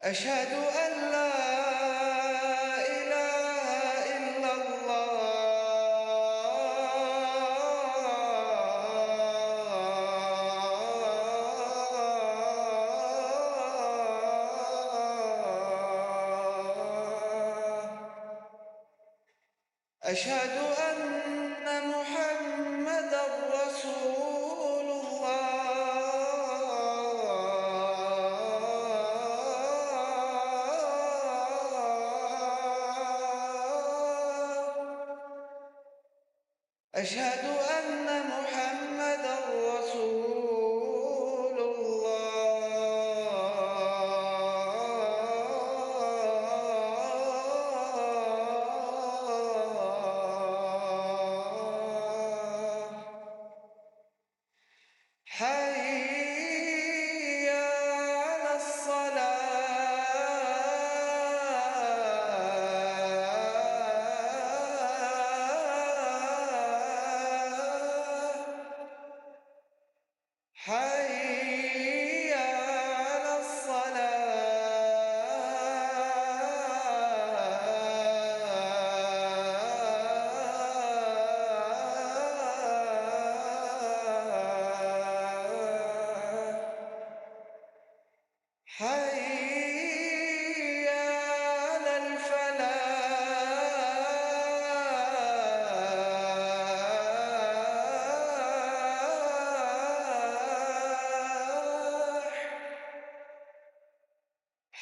أشهد أن لا إله إلا الله. أشهد أن محمدًا رسول الله. أشهد أن محمدًا رسول الله. حي على الصلاة. حي على الصلاة. حي على الفلاح.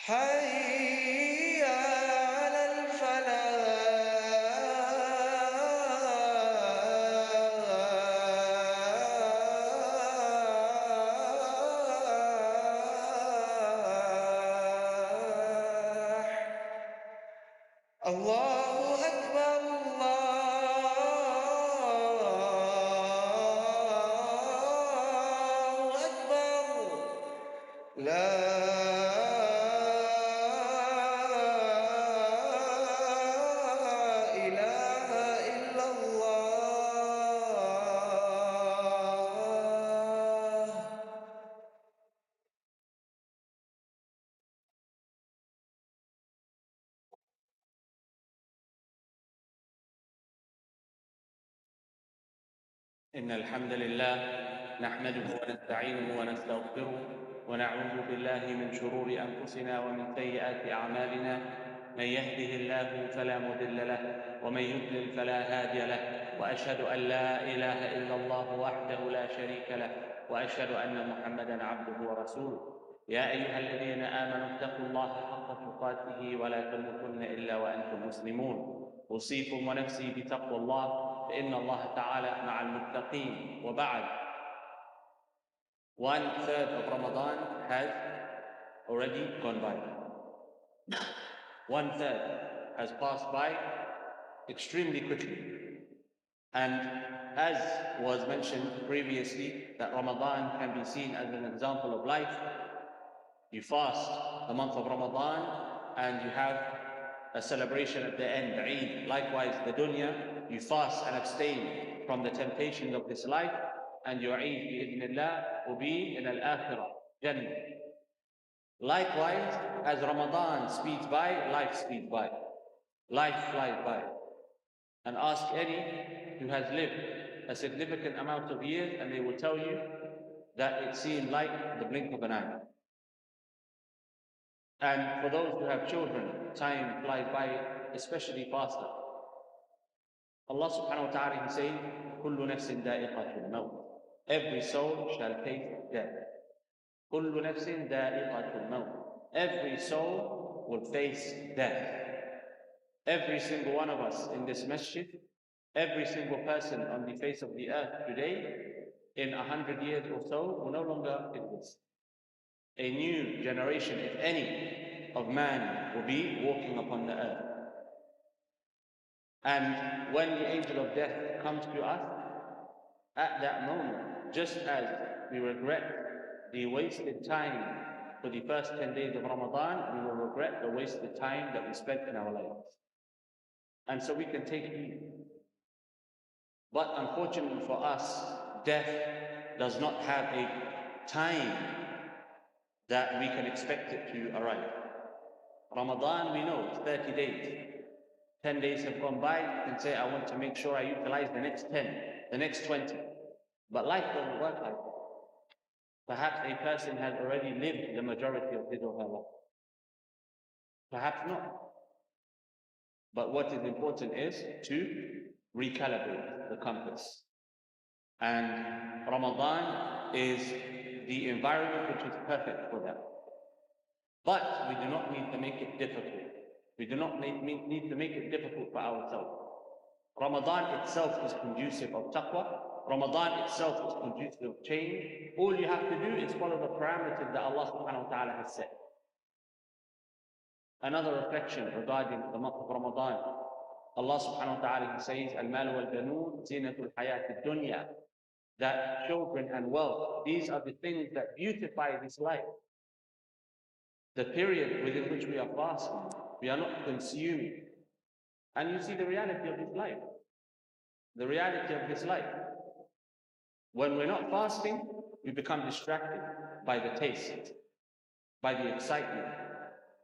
حي على الفلاح. الله أكبر، الله أكبر. لا إله إلا الله. إن الحمد لله نحمده ونستعينه ونستغفره ونعوذ بالله من شرور أنفسنا ومن سيئات أعمالنا. من يهده الله فلا مضل له ومن يضلل فلا هادي له، وأشهد أن لا إله إلا الله وحده لا شريك له، وأشهد أن محمدًا عبده ورسوله. يا أيها الذين آمنوا اتقوا الله حق تقاته ولا تموتن إلا وأنتم مسلمون. أوصيكم ونفسي بتقوى الله، فإن الله تعالى مع المتقين. وبعد. 1/3 of Ramadan has already gone by. 1/3 has passed by extremely quickly. And as was mentioned previously, that Ramadan can be seen as an example of life. You fast the month of Ramadan and you have a celebration at the end, Eid. Likewise, the dunya, you fast and abstain from the temptations of this life, and your Eid, bi'idhnillah, will be in al-akhirah, Jannah. Likewise, as Ramadan speeds by, life speeds by. Life flies by. And ask any who has lived a significant amount of years, and they will tell you that it seemed like the blink of an eye. And for those who have children, time flies by especially faster. Allah subhanahu wa ta'ala, He saying, كُلُّ نَفْسٍ دَائِقَةُ الْمَوْتِ. Every soul shall taste death. كُلُّ نَفْسٍ دَائِقَةُ الْمَوْتِ. Every soul will face death. Every single one of us in this masjid, every single person on the face of the earth today, in 100 years or so, will no longer exist. A new generation, if any, of man will be walking upon the earth. And when the angel of death comes to us, at that moment, just as we regret the wasted time for the first 10 days of Ramadan, we will regret the wasted time that we spent in our lives. And so we can take heed. But unfortunately for us, death does not have a time that we can expect it to arrive. Ramadan, we know it's 30 days. 10 days have gone by, you can say, I want to make sure I utilize the next 10, the next 20. But life doesn't work like that. Perhaps a person has already lived the majority of his or her life. Perhaps not. But what is important is to recalibrate the compass. And Ramadan is the environment which is perfect for that. But we do not need to make it difficult. We do not need to make it difficult for ourselves. Ramadan itself is conducive of taqwa. Ramadan itself is conducive of change. All you have to do is follow the parameters that Allah subhanahu wa ta'ala has set. Another reflection regarding the month of Ramadan. Allah subhanahu wa ta'ala says, Al-mal wal-banun zinatul hayat dunya. That children and wealth, these are the things that beautify this life. The period within which we are fasting, we are not consuming. And you see the reality of this life. The reality of this life. When we're not fasting, we become distracted by the taste, by the excitement,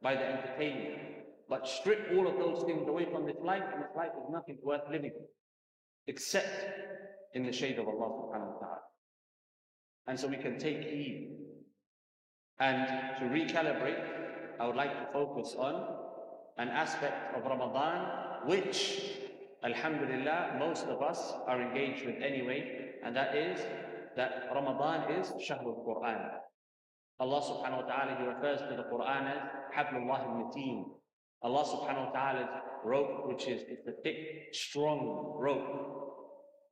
by the entertainment. But strip all of those things away from this life, and this life is nothing worth living, except in the shade of Allah subhanahu wa ta'ala. And so we can take heed. And to recalibrate, I would like to focus on an aspect of Ramadan which, alhamdulillah, most of us are engaged with anyway, and that is that Ramadan is Shahrul Quran. Allah subhanahu wa ta'ala, He refers to the Quran as Hablullah al-Mateen. Allah subhanahu wa ta'ala's rope, which is the thick, strong rope.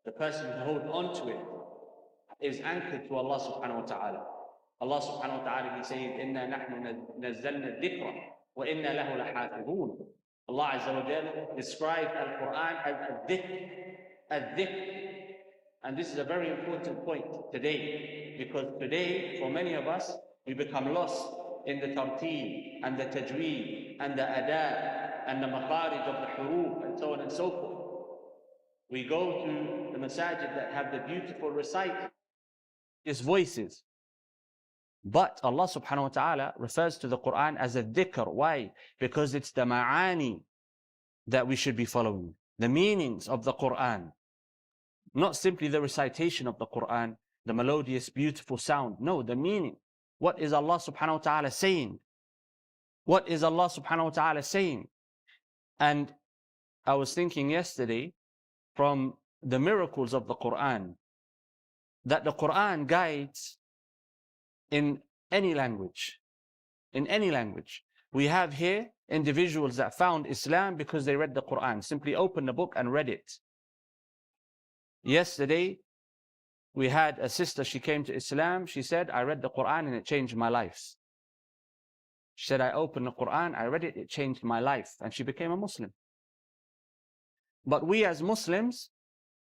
The person who holds on to it is anchored to Allah subhanahu wa ta'ala. Allah subhanahu wa ta'ala, He says, إِنَّا نَحْنُ نَزَّلْنَا الذِّكْرَ وَإِنَّا لَهُ لَحَافِظُونَ. Allah Azza wa Jalla described Al-Quran as al-dhikr. And this is a very important point today, because today, for many of us, we become lost in the tarteel and the tajweed and the adab and the makharij of the huruf and so on and so forth. We go to the masajid that have the beautiful recite His voices. But Allah subhanahu wa ta'ala refers to the Quran as a dhikr. Why? Because it's the ma'ani that we should be following. The meanings of the Quran. Not simply the recitation of the Quran, the melodious, beautiful sound. No, the meaning. What is Allah subhanahu wa ta'ala saying? What is Allah subhanahu wa ta'ala saying? And I was thinking yesterday from the miracles of the Quran, that the Quran guides in any language. In any language. We have here individuals that found Islam because they read the Quran. Simply opened the book and read it. Yesterday, we had a sister, she came to Islam. She said, I read the Quran and it changed my life. She said, I opened the Quran, I read it, it changed my life. And she became a Muslim. But we as Muslims,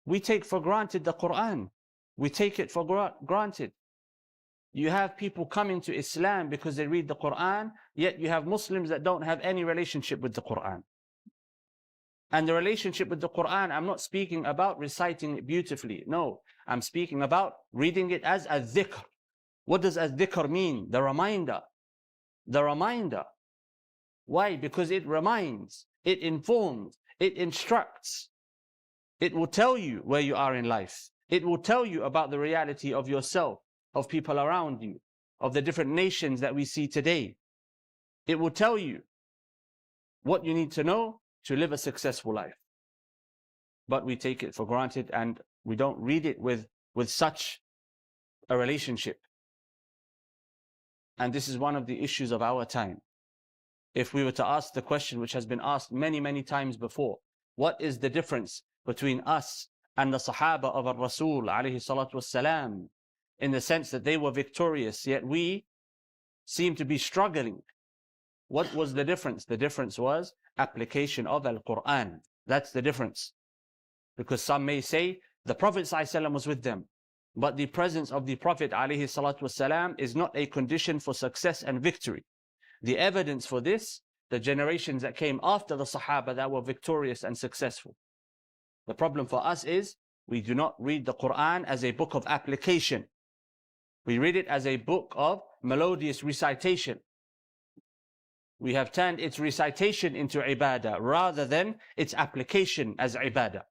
we take for granted the Quran. We take it for granted. You have people coming to Islam because they read the Quran, yet you have Muslims that don't have any relationship with the Quran. And the relationship with the Quran, I'm not speaking about reciting it beautifully. No, I'm speaking about reading it as a dhikr. What does a dhikr mean? The reminder. The reminder. Why? Because it reminds, it informs, it instructs. It will tell you where you are in life. It will tell you about the reality of yourself, of people around you, of the different nations that we see today. It will tell you what you need to know to live a successful life. But we take it for granted and we don't read it with such a relationship. And this is one of the issues of our time. If we were to ask the question which has been asked many, many times before, what is the difference between us and the Sahaba of Ar-Rasul alayhi salatu wassalam, in the sense that they were victorious, yet we seem to be struggling? What was the difference? The difference was application of Al-Quran. That's the difference. Because some may say the Prophet ﷺ was with them, but the presence of the Prophet ﷺ is not a condition for success and victory. The evidence for this, the generations that came after the Sahaba that were victorious and successful. The problem for us is we do not read the Quran as a book of application. We read it as a book of melodious recitation. We have turned its recitation into ibadah rather than its application as ibadah.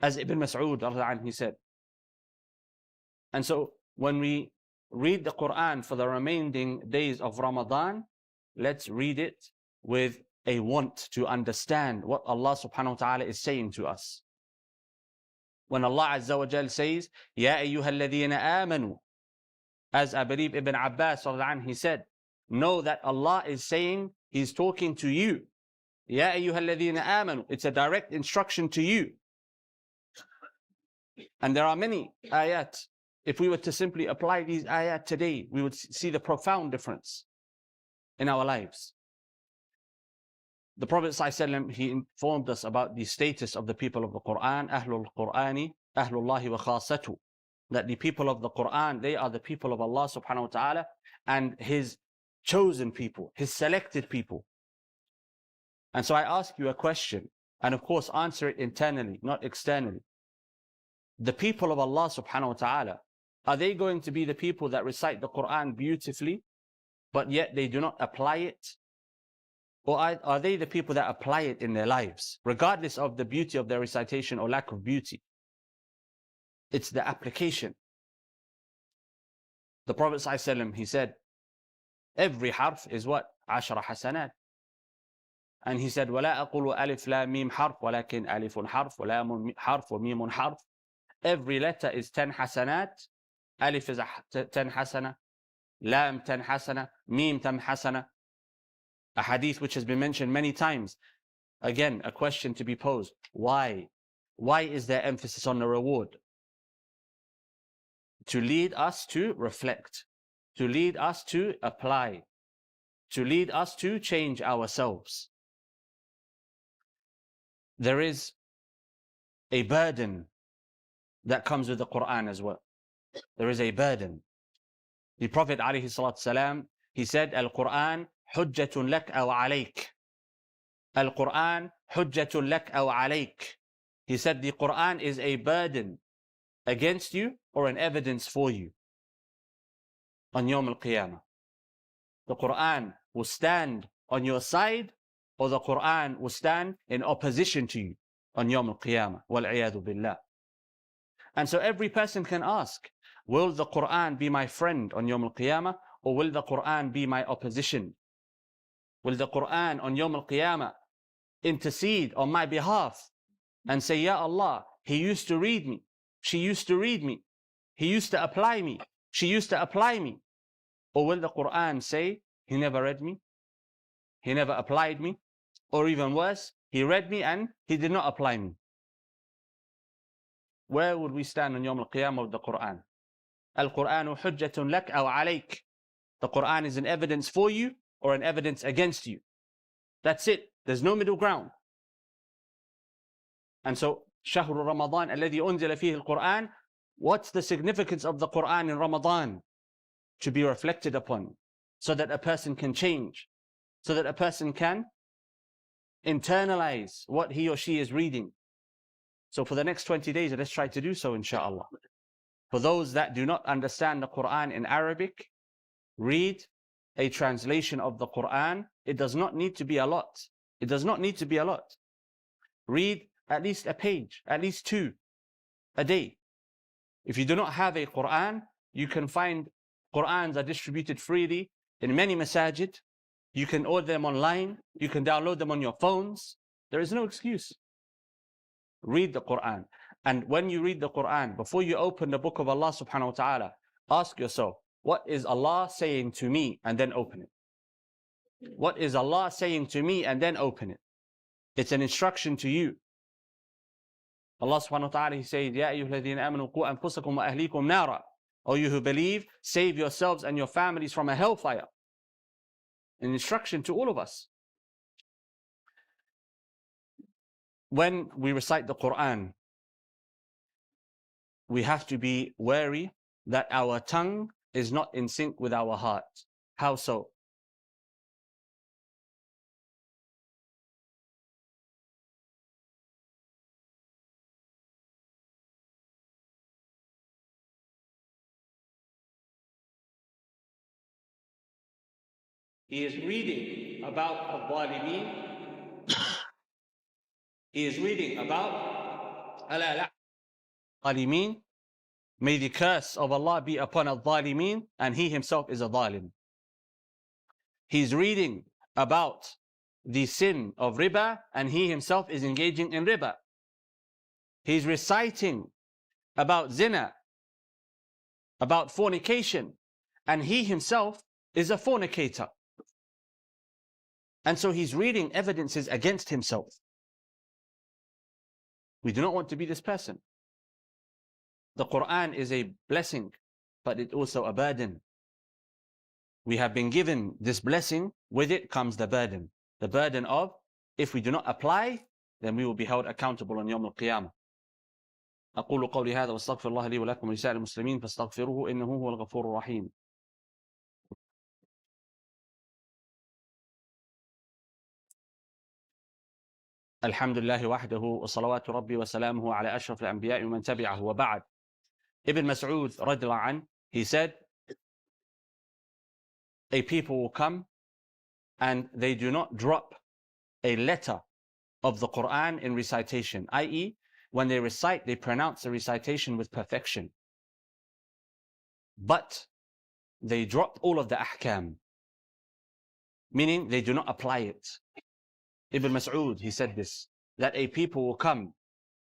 As Ibn Mas'ud he said. And so when we read the Quran for the remaining days of Ramadan, let's read it with a want to understand what Allah subhanahu wa ta'ala is saying to us. When Allah Azza wa Jal says, Ya ayyuhalladhina amanu, as I believe Ibn Abbas he said, know that Allah is saying, He's talking to you. Ya ayyuhalladhina amanu, it's a direct instruction to you. And there are many ayat. If we were to simply apply these ayat today, we would see the profound difference in our lives. The Prophet ﷺ, he informed us about the status of the people of the Quran, Ahlul Qur'ani, Ahlullahi wa khasatu, that the people of the Quran, they are the people of Allah subhanahu wa ta'ala and His chosen people, His selected people. And so I ask you a question, and of course answer it internally, not externally. The people of Allah subhanahu wa ta'ala, are they going to be the people that recite the Quran beautifully, but yet they do not apply it? Or are they the people that apply it in their lives, regardless of the beauty of their recitation or lack of beauty? It's the application. The Prophet ﷺ, he said, every harf is what? 10 hasanat. And he said, وَلَا أَقُولُ أَلِفْ لَا مِيمْ حَرْفٌ وَلَكِنْ أَلِفٌ حَرْفٌ وَلَامٌ حَرْفٌ وَمِيمٌ حَرْفٌ. Every letter is 10 hasanat. Alif is 10 hasana. Lam 10 hasana. Mim 10 hasana. A hadith which has been mentioned many times. Again, a question to be posed. Why? Why is there emphasis on the reward? To lead us to reflect. To lead us to apply. To lead us to change ourselves. There is a burden that comes with the Quran as well. There is a burden. The Prophet ﷺ, he said, Al-Quran hujjatun lak aw alayk. Al-Quran hujjatun lak aw alayk. He said the Quran is a burden against you or an evidence for you on Yawm al-Qiyamah. The Quran will stand on your side, or the Quran will stand in opposition to you on Yawm al-Qiyamah. Wal-'iyadu billah. And so every person can ask, will the Quran be my friend on Yawm al-Qiyamah, or will the Quran be my opposition? Will the Quran on Yawm al-Qiyamah intercede on my behalf and say, Ya Allah, he used to read me, she used to read me, he used to apply me, she used to apply me? Or will the Quran say, he never read me, he never applied me, or even worse, he read me and he did not apply me? Where would we stand on Yawm al-Qiyamah with the Quran? Al-Quranu hujjatun lak aw alayk. The Quran is an evidence for you or an evidence against you. That's it. There's no middle ground. And so, شهر رمضان الذي أنزل فيه القرآن, what's the significance of the Quran in Ramadan? To be reflected upon, so that a person can change, so that a person can internalize what he or she is reading. So for the next 20 days, let's try to do so, inshallah. For those that do not understand the Quran in Arabic, read a translation of the Quran. It does not need to be a lot. It does not need to be a lot. Read at least a page, at least 2 a day. If you do not have a Quran, you can find Qurans are distributed freely in many masajid. You can order them online. You can download them on your phones. There is no excuse. Read the Quran. And when you read the Quran, before you open the book of Allah subhanahu wa ta'ala, ask yourself, what is Allah saying to me? And then open it. What is Allah saying to me? And then open it. It's an instruction to you. Allah subhanahu wa ta'ala, He says, Ya ayyuhalladhina amanu qu anfusakum wa ahlikum nara. O you who believe, save yourselves and your families from a hellfire. An instruction to all of us. When we recite the Quran, we have to be wary that our tongue is not in sync with our heart. How so? He is reading about al-Zalimin. He is reading about al-Zalimin. May the curse of Allah be upon al-Zalimin, and he himself is a zalim. He's reading about the sin of riba, and he himself is engaging in riba. He's reciting about zina, about fornication, and he himself is a fornicator. And so he's reading evidences against himself. We do not want to be this person. The Quran is a blessing, but it's also a burden. We have been given this blessing, with it comes the burden. The burden of, if we do not apply, then we will be held accountable on يوم القيامة. أقول قولي هذا واستغفر الله لي ولكم ولسائر المسلمين فاستغفروه إنه هو الغفور الرحيم. الحمد لله وحده وصلوات ربي وسلامه على أشرف الأنبياء ومن تبعه وبعد. Ibn Mas'ud radiallahu anh, he said, a people will come and they do not drop a letter of the Quran in recitation, i.e., when they recite, they pronounce the recitation with perfection. But they drop all of the ahkam, meaning they do not apply it. Ibn Mas'ud, he said this, that a people will come,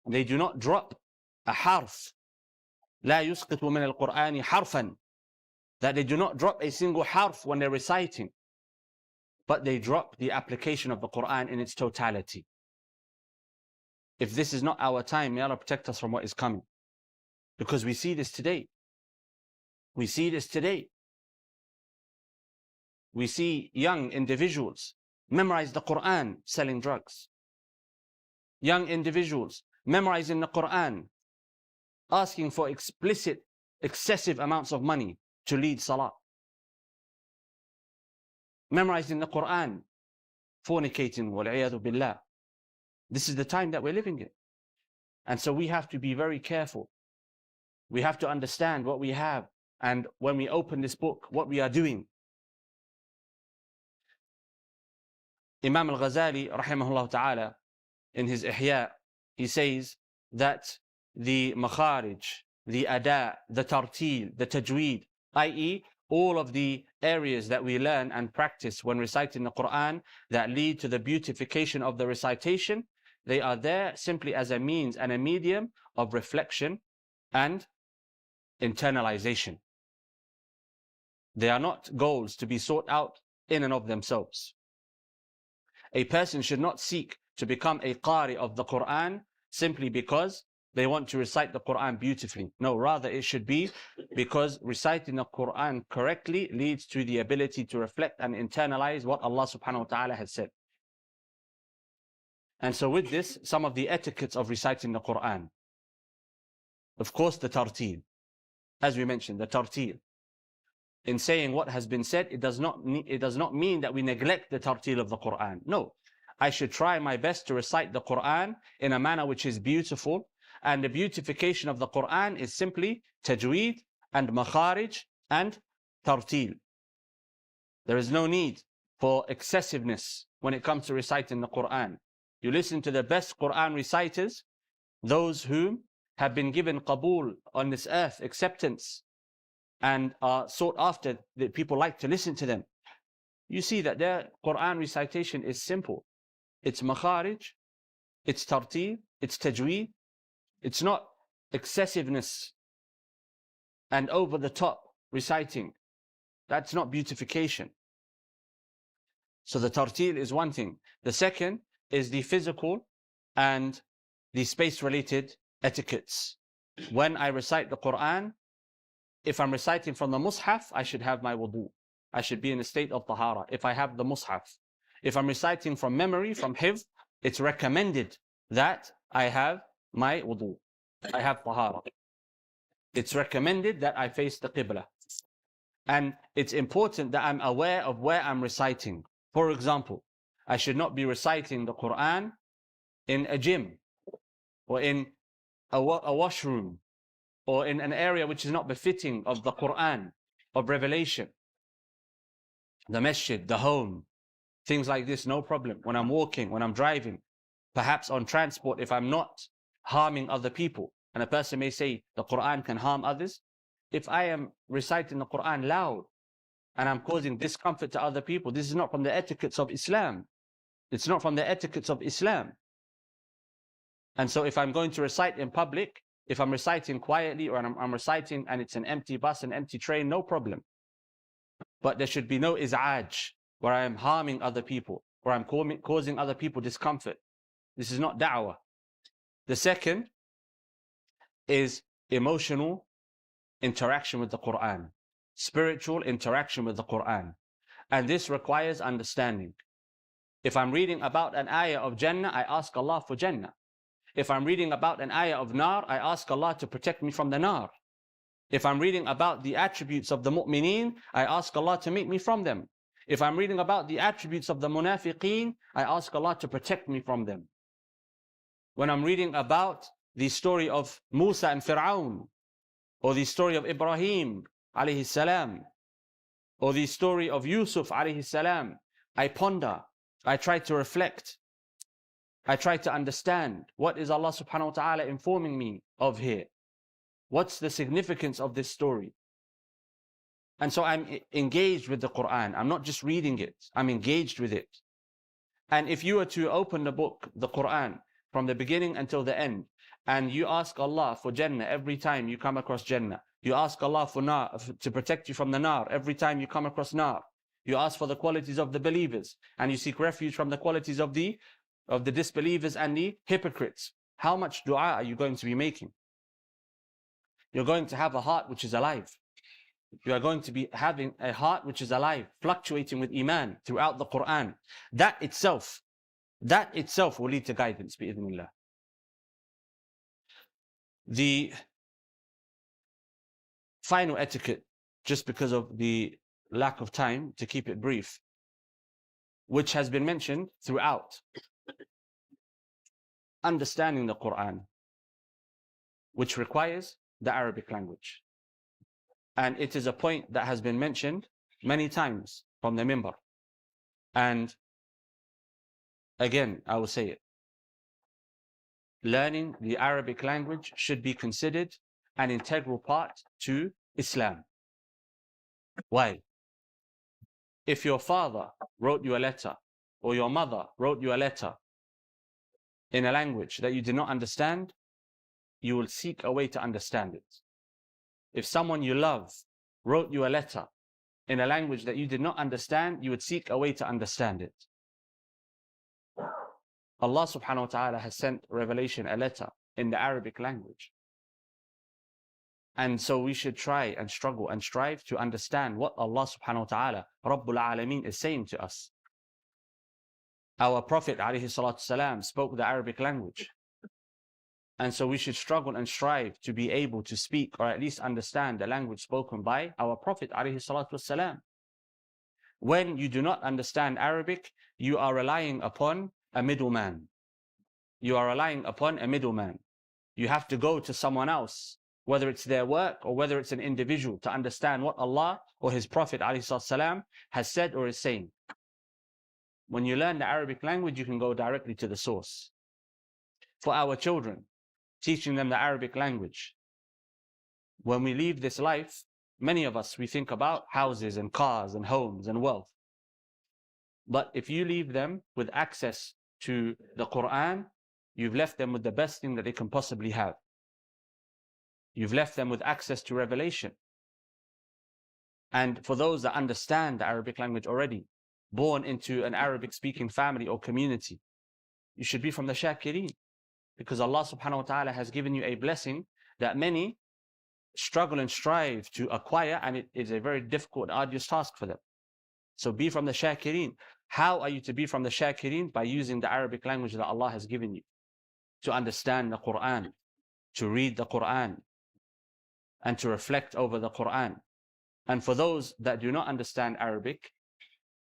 they do not drop a harf, لا يسقط من القرآن حرفا, that they do not drop a single harf when they're reciting, but they drop the application of the Quran in its totality. If this is not our time, may Allah protect us from what is coming. Because we see this today. We see this today. We see young individuals memorize the Quran selling drugs. Young individuals memorizing the Quran, asking for explicit, excessive amounts of money to lead salah. Memorizing the Quran, fornicating, wal-'iyadhu billah. This is the time that we're living in. And so we have to be very careful. We have to understand what we have, and when we open this book, what we are doing. Imam al-Ghazali, rahimahullah ta'ala, in his Ihya, he says that the makharij, the ada, the tartil, the tajweed, i.e., all of the areas that we learn and practice when reciting the Quran that lead to the beautification of the recitation, they are there simply as a means and a medium of reflection and internalization. They are not goals to be sought out in and of themselves. A person should not seek to become a qari of the Quran simply because they want to recite the Quran beautifully. No, rather it should be because reciting the Quran correctly leads to the ability to reflect and internalize what Allah subhanahu wa ta'ala has said. And so with this, some of the etiquettes of reciting the Quran. Of course, the tartil. As we mentioned, the tartil. In saying what has been said, it does not mean that we neglect the tartil of the Quran. No, I should try my best to recite the Quran in a manner which is beautiful. And the beautification of the Quran is simply tajweed and makharij and tartil. There is no need for excessiveness when it comes to reciting the Quran. You listen to the best Quran reciters, those who have been given qabul on this earth, acceptance, and are sought after, that people like to listen to them. You see that their Quran recitation is simple. It's makharij, it's tartil, it's tajweed. It's not excessiveness and over the top reciting. That's not beautification. So the tartil is one thing. The second is the physical and the space-related etiquettes. When I recite the Quran, if I'm reciting from the mushaf, I should have my wudu. I should be in a state of tahara if I have the mushaf. If I'm reciting from memory, from hifz, it's recommended that I have my wudu. I have tahara. It's recommended that I face the qibla. And it's important that I'm aware of where I'm reciting. For example, I should not be reciting the Quran in a gym or in a washroom or in an area which is not befitting of the Quran, of revelation. the masjid, the home, things like this, no problem. When I'm walking, when I'm driving, perhaps on transport, if I'm not harming other people. And a person may say the Quran can harm others. If I am reciting the Quran loud and I'm causing discomfort to other people, this is not from the etiquettes of Islam. It's not from the etiquettes of Islam. And so if I'm going to recite in public, if I'm reciting quietly or I'm reciting and it's an empty bus, an empty train, no problem. But there should be no iz'aj, where I am harming other people, or I'm causing other people discomfort. This is not da'wah. The second is emotional interaction with the Quran, spiritual interaction with the Quran. And this requires understanding. If I'm reading about an ayah of Jannah, I ask Allah for Jannah. If I'm reading about an ayah of Nar, I ask Allah to protect me from the Nar. If I'm reading about the attributes of the mu'mineen, I ask Allah to make me from them. If I'm reading about the attributes of the munafiqeen, I ask Allah to protect me from them. When I'm reading about the story of Musa and Fir'aun, or the story of Ibrahim alayhi salam, or the story of Yusuf alayhi salam, I ponder, I try to reflect, I try to understand what is Allah subhanahu wa ta'ala informing me of here. What's the significance of this story? And so I'm engaged with the Quran. I'm not just reading it, I'm engaged with it. And if you were to open the book, the Quran, from the beginning until the end, and you ask Allah for Jannah every time you come across Jannah, you ask Allah for Nar, to protect you from the Nar every time you come across Nar, you ask for the qualities of the believers, and you seek refuge from the qualities of the disbelievers and the hypocrites, how much dua are you going to be making? You're going to have a heart which is alive. You are going to be having a heart which is alive, fluctuating with Iman throughout the Quran. That itself will lead to guidance, bi'idhnillah. The final etiquette, just because of the lack of time, to keep it brief, which has been mentioned throughout, understanding the Quran, which requires the Arabic language. And it is a point that has been mentioned many times from the minbar. And again, I will say it. Learning the Arabic language should be considered an integral part to Islam. Why? If your father wrote you a letter, or your mother wrote you a letter in a language that you did not understand, you will seek a way to understand it. If someone you love wrote you a letter in a language that you did not understand, you would seek a way to understand it. Allah subhanahu wa ta'ala has sent revelation, a letter, in the Arabic language. And so we should try and struggle and strive to understand what Allah subhanahu wa ta'ala, Rabbul Alameen, is saying to us. Our Prophet alayhi salatu salam spoke the Arabic language. And so we should struggle and strive to be able to speak or at least understand the language spoken by our Prophet alayhi salatu salam. When you do not understand Arabic, you are relying upon a middleman. You are relying upon a middleman. You have to go to someone else, whether it's their work or whether it's an individual, to understand what Allah or His Prophet ﷺ has said or is saying. When you learn the Arabic language, you can go directly to the source. For our children, teaching them the Arabic language. When we leave this life, many of us, we think about houses and cars and homes and wealth. But if you leave them with access to the Quran, you've left them with the best thing that they can possibly have. You've left them with access to revelation. And for those that understand the Arabic language already, born into an Arabic-speaking family or community, you should be from the Shakireen, because Allah subhanahu wa ta'ala has given you a blessing that many struggle and strive to acquire, and it is a very difficult, arduous task for them. So be from the Shakireen. How are you to be from the Shakireen? By using the Arabic language that Allah has given you, to understand the Quran, to read the Quran, and to reflect over the Quran. And for those that do not understand Arabic,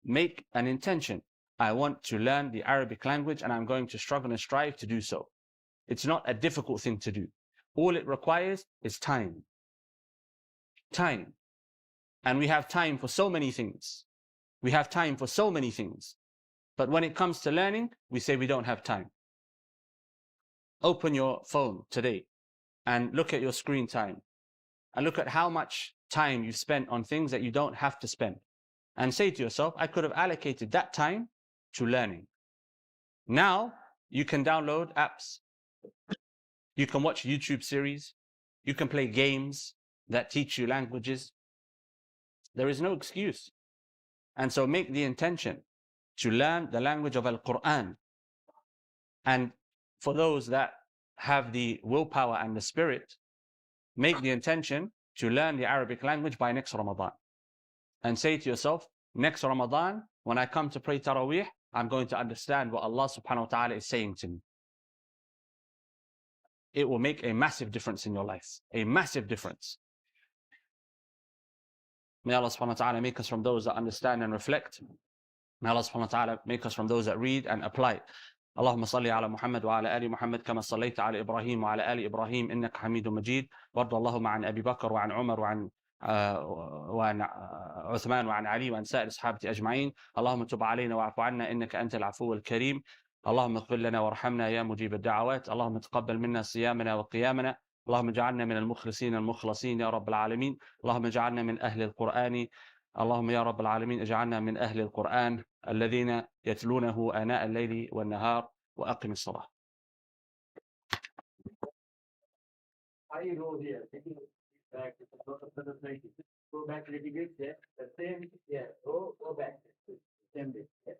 make an intention. I want to learn the Arabic language and I'm going to struggle and strive to do so. It's not a difficult thing to do. All it requires is time. Time. And we have time for so many things. We have time for so many things. But when it comes to learning, we say we don't have time. Open your phone today and look at your screen time and look at how much time you've spent on things that you don't have to spend. And say to yourself, I could have allocated that time to learning. Now you can download apps. You can watch YouTube series. You can play games that teach you languages. There is no excuse. And so make the intention to learn the language of Al-Quran. And for those that have the willpower and the spirit, make the intention to learn the Arabic language by next Ramadan. And say to yourself, next Ramadan, when I come to pray Taraweeh, I'm going to understand what Allah subhanahu wa ta'ala is saying to me. It will make a massive difference in your life. A massive difference. May Allah subhanahu wa ta'ala make us from those that understand and reflect. May Allah subhanahu wa ta'ala make us from those that read and apply. اللهم صل على محمد وعلى آل محمد كما صليت على إبراهيم وعلى آل إبراهيم إنك حميد مجيد وارض اللهم عن أبي بكر وعن عمر وعن عثمان وعن علي وعن سائر الصحابة أجمعين. اللهم تب علينا واعف عنا إنك أنت العفو الكريم. اللهم اغفر لنا وارحمنا يا مجيب الدعوات. اللهم تقبل منا صيامنا وقيامنا. اللهم اجعلنا من المخلصين المخلصين يا رب العالمين. اللهم اجعلنا من أهل القرآن. اللهم يا رب العالمين اجعلنا من أهل القرآن الذين يتلونه آناء الليل والنهار وأقم الصلاة. I go here, taking back, go back a little bit, yeah, the same, yeah, go back, same way, yeah,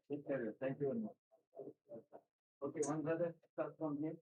thank you very much. Okay, one brother, start from here.